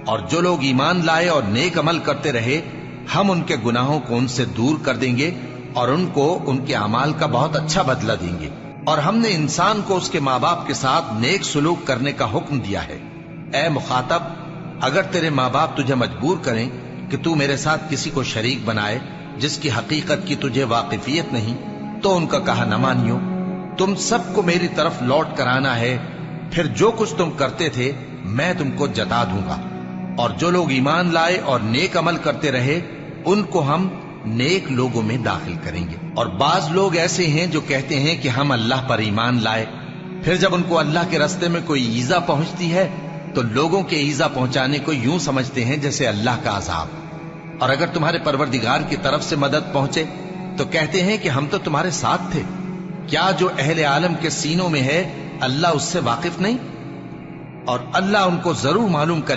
اور جو لوگ ایمان لائے اور نیک عمل کرتے رہے ہم ان کے گناہوں کو ان سے دور کر دیں گے اور ان کو ان کے اعمال کا بہت اچھا بدلہ دیں گے۔ اور ہم نے انسان کو اس کے ماں باپ کے ساتھ نیک سلوک کرنے کا حکم دیا ہے۔ اے مخاطب، اگر تیرے ماں باپ تجھے مجبور کریں کہ تو میرے ساتھ کسی کو شریک بنائے جس کی حقیقت کی تجھے واقفیت نہیں، تو ان کا کہا نہ مانیو۔ تم سب کو میری طرف لوٹ کر آنا ہے، پھر جو کچھ تم کرتے تھے میں تم کو جتا دوں گا۔ اور جو لوگ ایمان لائے اور نیک عمل کرتے رہے ان کو ہم نیک لوگوں میں داخل کریں گے۔ اور بعض لوگ ایسے ہیں جو کہتے ہیں کہ ہم اللہ پر ایمان لائے، پھر جب ان کو اللہ کے رستے میں کوئی ایذا پہنچتی ہے تو لوگوں کے ایذا پہنچانے کو یوں سمجھتے ہیں جیسے اللہ کا عذاب۔ اور اگر تمہارے پروردگار کی طرف سے مدد پہنچے تو کہتے ہیں کہ ہم تو تمہارے ساتھ تھے۔ کیا جو اہل عالم کے سینوں میں ہے اللہ اس سے واقف نہیں؟ اور اللہ ان کو ضرور معلوم کرے